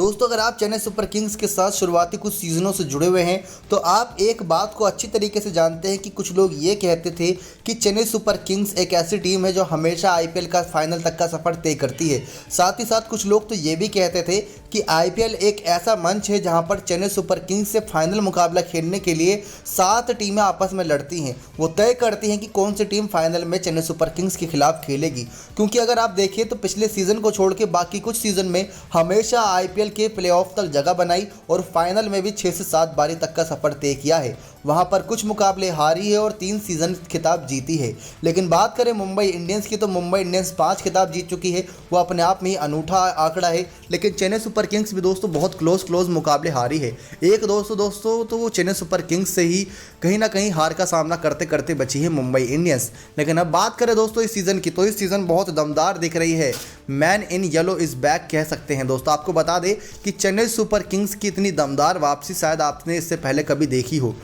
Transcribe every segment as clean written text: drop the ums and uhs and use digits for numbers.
दोस्तों अगर आप चेन्नई सुपर किंग्स के साथ शुरुआती कुछ सीजनों से जुड़े हुए हैं तो आप एक बात को अच्छी तरीके से जानते हैं कि कुछ लोग ये कहते थे कि चेन्नई सुपर किंग्स एक ऐसी टीम है जो हमेशा आईपीएल का फाइनल तक का सफर तय करती है। साथ ही साथ कुछ लोग तो ये भी कहते थे कि आईपीएल एक ऐसा मंच है जहां पर चेन्नई सुपर किंग्स से फाइनल मुकाबला खेलने के लिए 7 टीमें आपस में लड़ती हैं। वो तय करती हैं कि कौन सी टीम फाइनल में चेन्नई सुपर किंग्स के खिलाफ खेलेगी। क्योंकि अगर आप देखिए तो पिछले सीजन को छोड़ के बाकी कुछ सीजन में हमेशा आईपीएल के प्लेऑफ तक जगह बनाई और फाइनल में भी 6 से 7 बारी तक का सफर तय किया है। वहां पर कुछ मुकाबले हारी है और 3 सीजन खिताब जीती है। लेकिन बात करें मुंबई इंडियंस की तो मुंबई इंडियंस 5 खिताब जीत चुकी है। वो अपने आप में ही अनूठा आंकड़ा है। लेकिन चेन्नई सुपर किंग्स भी दोस्तों बहुत क्लोज मुकाबले हारी है। एक दोस्तों तो वो चेन्नई सुपर किंग्स से ही कहीं ना कहीं हार का सामना करते करते बची है मुंबई इंडियंस। लेकिन अब बात करें दोस्तों इस सीज़न की तो इस सीज़न बहुत दमदार दिख रही है। Man in yellow is back कह सकते हैं दोस्तों। आपको बता दें कि चेन्नई सुपर किंग्स की इतनी दमदार वापसी शायद आपने इससे पहले कभी देखी हो।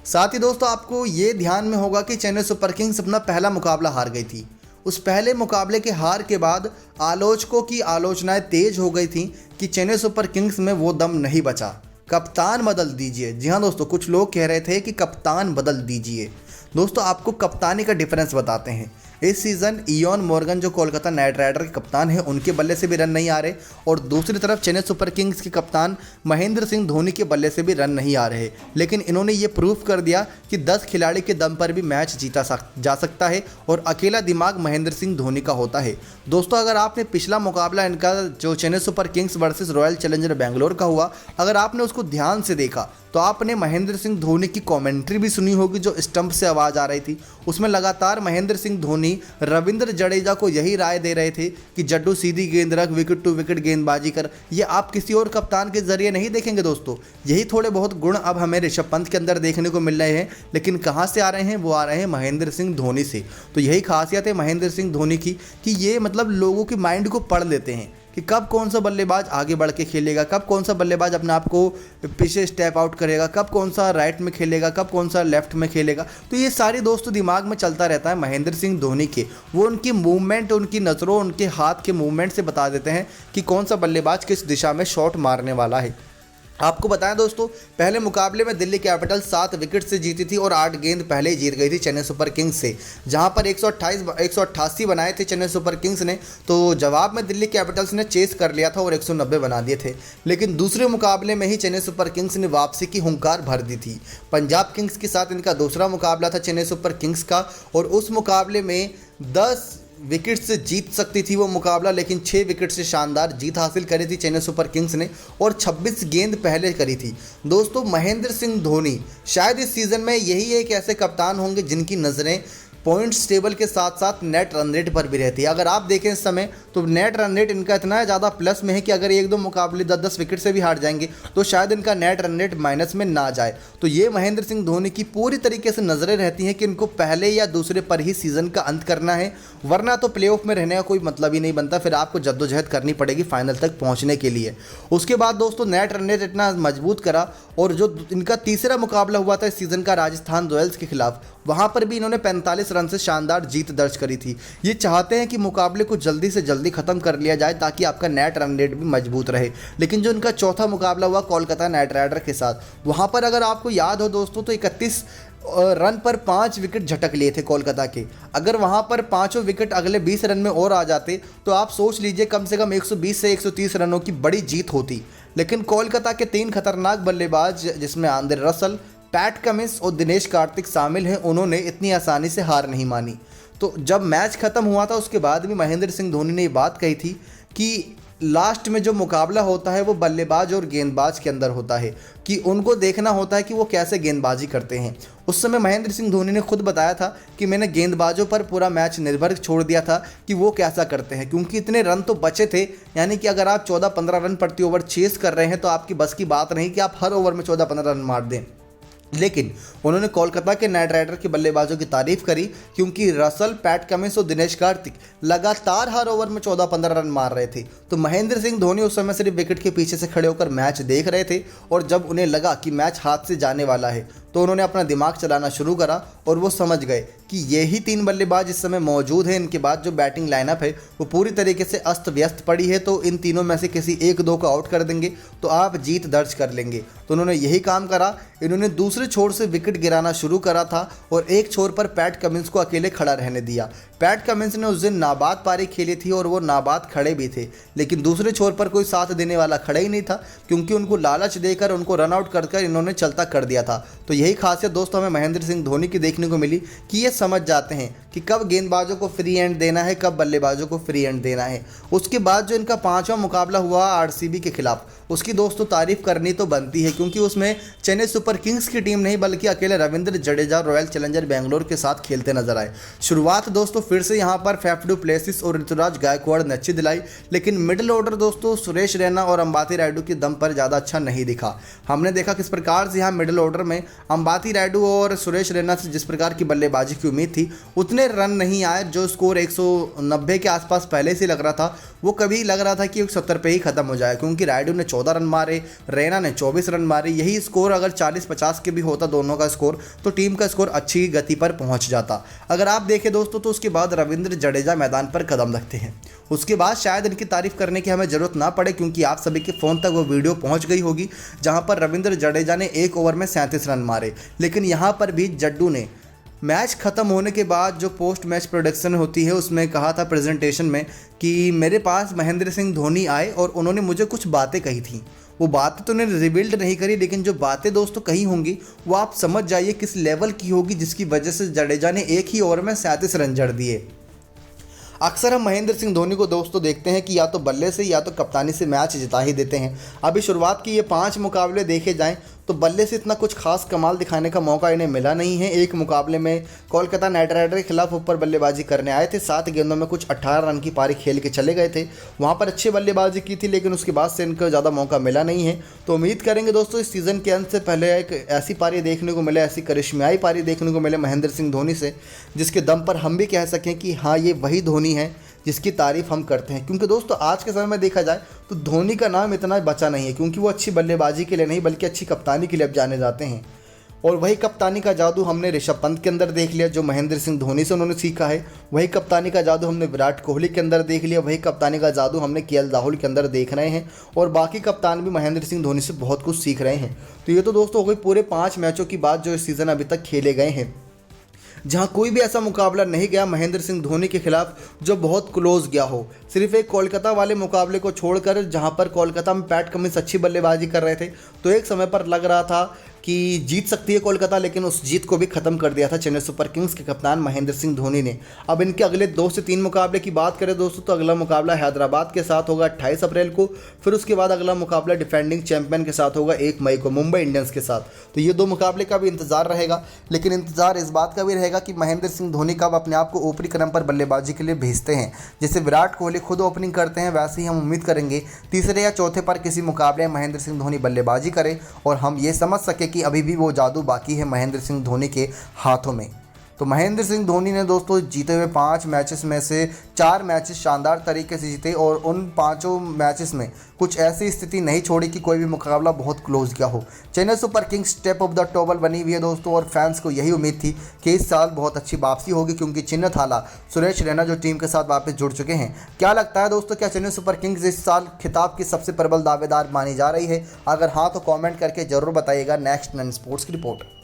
साथ ही दोस्तों आपको ये ध्यान में होगा कि चेन्नई सुपर किंग्स अपना पहला मुकाबला हार गई थी। उस पहले मुकाबले के हार के बाद आलोचकों की आलोचनाएं तेज हो गई थी कि चेन्नई सुपर किंग्स में वो दम नहीं बचा, कप्तान बदल दीजिए। जी हाँ दोस्तों, कुछ लोग कह रहे थे कि कप्तान बदल दीजिए। दोस्तों आपको कप्तानी का डिफरेंस बताते हैं। इस सीज़न इयोन मोर्गन जो कोलकाता नाइट राइडर के कप्तान हैं उनके बल्ले से भी रन नहीं आ रहे और दूसरी तरफ चेन्नई सुपर किंग्स के कप्तान महेंद्र सिंह धोनी के बल्ले से भी रन नहीं आ रहे। लेकिन इन्होंने ये प्रूफ कर दिया कि 10 खिलाड़ी के दम पर भी मैच जीता जा सकता है और अकेला दिमाग महेंद्र सिंह धोनी का होता है। दोस्तों अगर आपने पिछला मुकाबला इनका जो Chennai super Kings versus royal challenger Bangalore का हुआ, अगर आपने उसको ध्यान से देखा तो आपने महेंद्र सिंह धोनी की कमेंट्री भी सुनी होगी जो स्टंप से आवाज़ आ रही थी। उसमें लगातार महेंद्र सिंह धोनी रविंद्र जडेजा को यही राय दे रहे थे कि जड्डू सीधी गेंद रख, विकेट टू विकेट गेंदबाजी कर। ये आप किसी और कप्तान के जरिए नहीं देखेंगे दोस्तों। यही थोड़े बहुत गुण अब हमें ऋषभ पंत के अंदर देखने को मिल रहे हैं। लेकिन कहाँ से आ रहे हैं? वो आ रहे हैं महेंद्र सिंह धोनी से। तो यही खासियत है महेंद्र सिंह धोनी की कि ये मतलब लोगों की माइंड को पढ़ लेते हैं कि कब कौन सा बल्लेबाज आगे बढ़ के खेलेगा, कब कौन सा बल्लेबाज अपने आप को पीछे स्टेप आउट करेगा, कब कौन सा राइट में खेलेगा, कब कौन सा लेफ्ट में खेलेगा। तो ये सारी दोस्तों दिमाग में चलता रहता है महेंद्र सिंह धोनी के। वो उनकी मूवमेंट, उनकी नज़रों, उनके हाथ के मूवमेंट से बता देते हैं कि कौन सा बल्लेबाज किस दिशा में शॉट मारने वाला है। आपको बताएं दोस्तों पहले मुकाबले में दिल्ली कैपिटल 7 विकेट से जीती थी और 8 गेंद पहले ही जीत गई थी चेन्नई सुपर किंग्स से। जहां पर 188 बनाए थे चेन्नई सुपर किंग्स ने, तो जवाब में दिल्ली कैपिटल्स ने चेस कर लिया था और 190 बना दिए थे। लेकिन दूसरे मुकाबले में ही चेन्नई सुपर किंग्स ने वापसी की हुंकार भर दी थी। पंजाब किंग्स के साथ इनका दूसरा मुकाबला था चेन्नई सुपर किंग्स का और उस मुकाबले में 10 विकेट से जीत सकती थी वो मुकाबला, लेकिन 6 विकेट से शानदार जीत हासिल करी थी चेन्नई सुपर किंग्स ने और 26 गेंद पहले करी थी। दोस्तों महेंद्र सिंह धोनी शायद इस सीज़न में यही एक ऐसे कप्तान होंगे जिनकी नज़रें पॉइंट्स टेबल के साथ साथ नेट रन रेट पर भी रहती है। अगर आप देखें इस समय तो नेट रन रेट इनका इतना ज़्यादा प्लस में है कि अगर 1-2 मुकाबले 10-10 विकेट से भी हार जाएंगे तो शायद इनका नेट रन रेट माइनस में ना जाए। तो ये महेंद्र सिंह धोनी की पूरी तरीके से नज़रें रहती हैं कि इनको पहले या दूसरे पर ही सीज़न का अंत करना है, वरना तो प्लेऑफ में रहने का कोई मतलब ही नहीं बनता। फिर आपको जद्दोजहद करनी पड़ेगी फाइनल तक पहुँचने के लिए। उसके बाद दोस्तों नेट रन रेट इतना मजबूत करा और जो इनका तीसरा मुकाबला हुआ था इस सीज़न का राजस्थान रॉयल्स के खिलाफ, वहाँ पर भी इन्होंने 45 रन से शानदार जीत दर्ज करी थी। ये चाहते हैं कि मुकाबले को जल्दी से जल्दी ख़त्म कर लिया जाए ताकि आपका नेट रन रेट भी मजबूत रहे। लेकिन जो इनका चौथा मुकाबला हुआ कोलकाता नाइट राइडर के साथ, वहाँ पर अगर आपको याद हो दोस्तों तो 31 रन पर 5 विकेट झटक लिए थे कोलकाता के। अगर वहाँ पर पाँचों विकेट अगले 20 रन में और आ जाते तो आप सोच लीजिए कम से कम 120 से 130 रनों की बड़ी जीत होती। लेकिन कोलकाता के 3 खतरनाक बल्लेबाज जिसमें आंद्रे रसल, पैट कमिंस और दिनेश कार्तिक शामिल हैं, उन्होंने इतनी आसानी से हार नहीं मानी। तो जब मैच ख़त्म हुआ था उसके बाद भी महेंद्र सिंह धोनी ने ये बात कही थी कि लास्ट में जो मुकाबला होता है वो बल्लेबाज और गेंदबाज के अंदर होता है, कि उनको देखना होता है कि वो कैसे गेंदबाजी करते हैं। उस समय महेंद्र सिंह धोनी ने खुद बताया था कि मैंने गेंदबाजों पर पूरा मैच निर्भर छोड़ दिया था कि वो कैसा करते हैं, क्योंकि इतने रन तो बचे थे। यानी कि अगर आप 14-15 रन प्रति ओवर चेस कर रहे हैं तो आपकी बस की बात नहीं कि आप हर ओवर में 14-15 रन मार दें। लेकिन उन्होंने कोलकाता के नाइट राइडर के बल्लेबाजों की तारीफ करी क्योंकि रसल, पैट कमिंस और दिनेश कार्तिक लगातार हर ओवर में 14-15 रन मार रहे थे। तो महेंद्र सिंह धोनी उस समय सिर्फ विकेट के पीछे से खड़े होकर मैच देख रहे थे और जब उन्हें लगा कि मैच हाथ से जाने वाला है तो उन्होंने अपना दिमाग चलाना शुरू करा और वो समझ गए कि यही 3 बल्लेबाज इस समय मौजूद हैं। इनके बाद जो बैटिंग लाइनअप है वो पूरी तरीके से अस्त व्यस्त पड़ी है, तो इन तीनों में से किसी एक दो को आउट कर देंगे तो आप जीत दर्ज कर लेंगे। तो उन्होंने यही काम करा। इन्होंने दूसरे छोर से विकेट गिराना शुरू करा था और एक छोर पर पैट कमिंस को अकेले खड़ा रहने दिया। पैट कमिंस ने उस दिन नाबाद पारी खेली थी और वो नाबाद खड़े भी थे, लेकिन दूसरे छोर पर कोई साथ देने वाला खड़ा ही नहीं था, क्योंकि उनको लालच देकर उनको रन आउट कर इन्होंने चलता कर दिया था। तो यही खासियत दोस्तों हमें महेंद्र सिंह धोनी की देखने को मिली कि ये समझ जाते हैं कि कब गेंदबाजों को फ्री हैंड देना है, कब बल्लेबाजों को फ्री हैंड देना है। उसके बाद जो इनका 5वां मुकाबला हुआ आरसीबी के खिलाफ, उसकी दोस्तों तारीफ करनी तो बनती है, क्योंकि उसमें चेन्नई सुपर किंग्स की टीम नहीं बल्कि अकेले रविंद्र जडेजा रॉयल चैलेंजर बेंगलोर के साथ खेलते नजर आए। शुरुआत दोस्तों फिर से यहाँ पर फैफ डू प्लेसिस और ऋतुराज गायकवाड़ ने अच्छी दिलाई, लेकिन मिडिल ऑर्डर दोस्तों सुरेश रैना और अंबाती रायडू के दम पर ज़्यादा अच्छा नहीं दिखा। हमने देखा किस प्रकार से यहाँ मिडिल ऑर्डर में अंबाती रायडू और सुरेश रैना से जिस प्रकार की बल्लेबाजी की उम्मीद थी उतने रन नहीं आए। जो स्कोर 190 के आसपास पहले से लग रहा था, वो कभी लग रहा था कि 170 पे ही खत्म हो जाए, क्योंकि रायडू ने 14 रन मारे, रैना ने 24 रन मारे। यही स्कोर अगर 40-50 के भी होता दोनों का स्कोर, तो टीम का स्कोर अच्छी गति पर पहुंच जाता। अगर आप देखें दोस्तों तो उसके बाद रविंद्र जडेजा मैदान पर कदम रखते हैं। उसके बाद शायद इनकी तारीफ करने की हमें ज़रूरत ना पड़े, क्योंकि आप सभी के फ़ोन तक वो वीडियो पहुंच गई होगी जहां पर रविंद्र जडेजा ने 1 ओवर में 37 रन मारे। लेकिन यहां पर भी जड्डू ने मैच ख़त्म होने के बाद जो पोस्ट मैच प्रोडक्शन होती है उसमें कहा था प्रेजेंटेशन में कि मेरे पास महेंद्र सिंह धोनी आए और उन्होंने मुझे कुछ बातें कही थी। वो बातें तो उन्होंने रिवील्ड नहीं करी, लेकिन जो बातें दोस्तों कही होंगी वो आप समझ जाइए किस लेवल की होगी, जिसकी वजह से जडेजा ने 1 ही ओवर में 37 रन जड़ दिए। अक्सर हम महेंद्र सिंह धोनी को दोस्तों देखते हैं कि या तो बल्ले से या तो कप्तानी से मैच जिता ही देते हैं। अभी शुरुआत की ये 5 मुकाबले देखे जाएं तो बल्ले से इतना कुछ खास कमाल दिखाने का मौका इन्हें मिला नहीं है। एक मुकाबले में कोलकाता नाइट राइडर के खिलाफ ऊपर बल्लेबाजी करने आए थे, 7 गेंदों में कुछ 18 रन की पारी खेल के चले गए थे। वहाँ पर अच्छी बल्लेबाजी की थी, लेकिन उसके बाद से इनको ज़्यादा मौका मिला नहीं है। तो उम्मीद करेंगे दोस्तों इस सीज़न के अंत से पहले एक ऐसी पारी देखने को मिले, ऐसी करिश्माई पारी देखने को मिले महेंद्र सिंह धोनी से, जिसके दम पर हम भी कह सकें कि हाँ ये वही धोनी है जिसकी तारीफ़ हम करते हैं। क्योंकि दोस्तों आज के समय में देखा जाए तो धोनी का नाम इतना बचा नहीं है, क्योंकि वो अच्छी बल्लेबाजी के लिए नहीं बल्कि अच्छी कप्तानी के लिए अब जाने जाते हैं। और वही कप्तानी का जादू हमने ऋषभ पंत के अंदर देख लिया, जो महेंद्र सिंह धोनी से उन्होंने सीखा है। वही कप्तानी का जादू हमने विराट कोहली के अंदर देख लिया, वही कप्तानी का जादू हमने केएल राहुल के अंदर देख रहे हैं, और बाकी कप्तान भी महेंद्र सिंह धोनी से बहुत कुछ सीख रहे हैं। तो ये तो दोस्तों हो गई पूरे 5 मैचों की बात जो इस सीज़न अभी तक खेले गए हैं, जहां कोई भी ऐसा मुकाबला नहीं गया महेंद्र सिंह धोनी के खिलाफ जो बहुत क्लोज गया हो। सिर्फ एक कोलकाता वाले मुकाबले को छोड़कर, जहां पर कोलकाता में पैट कमिंस अच्छी बल्लेबाजी कर रहे थे, तो एक समय पर लग रहा था कि जीत सकती है कोलकाता, लेकिन उस जीत को भी ख़त्म कर दिया था चेन्नई सुपर किंग्स के कप्तान महेंद्र सिंह धोनी ने। अब इनके अगले 2 से 3 मुकाबले की बात करें दोस्तों, तो अगला मुकाबला हैदराबाद के साथ होगा 28 अप्रैल को। फिर उसके बाद अगला मुकाबला डिफेंडिंग चैंपियन के साथ होगा 1 मई को मुंबई इंडियंस के साथ। तो ये 2 मुकाबले का भी इंतजार रहेगा, लेकिन इंतजार इस बात का भी रहेगा कि महेंद्र सिंह धोनी कब अपने आप को ऊपरी क्रम पर बल्लेबाजी के लिए भेजते हैं। जैसे विराट कोहली खुद ओपनिंग करते हैं, वैसे ही हम उम्मीद करेंगे तीसरे या चौथे पर किसी मुकाबले में महेंद्र सिंह धोनी बल्लेबाजी करें और हम ये समझ सके कि अभी भी वो जादू बाकी है महेंद्र सिंह धोनी के हाथों में। तो महेंद्र सिंह धोनी ने दोस्तों जीते हुए 5 मैचेस में से 4 मैचेस शानदार तरीके से जीते, और उन 5 मैचेस में कुछ ऐसी स्थिति नहीं छोड़ी कि कोई भी मुकाबला बहुत क्लोज गया हो। Chennai super Kings step of the table बनी हुई है दोस्तों, और फैंस को यही उम्मीद थी कि इस साल बहुत अच्छी वापसी होगी, क्योंकि चिन्ह थाला सुरेश रैना जो टीम के साथ वापस जुड़ चुके हैं। क्या लगता है दोस्तों, क्या चेन्नई सुपर किंग्स इस साल खिताब की सबसे प्रबल दावेदार मानी जा रही है? अगर हाँ तो कॉमेंट करके जरूर बताइएगा। नेक्स्ट 9 स्पोर्ट्स की रिपोर्ट।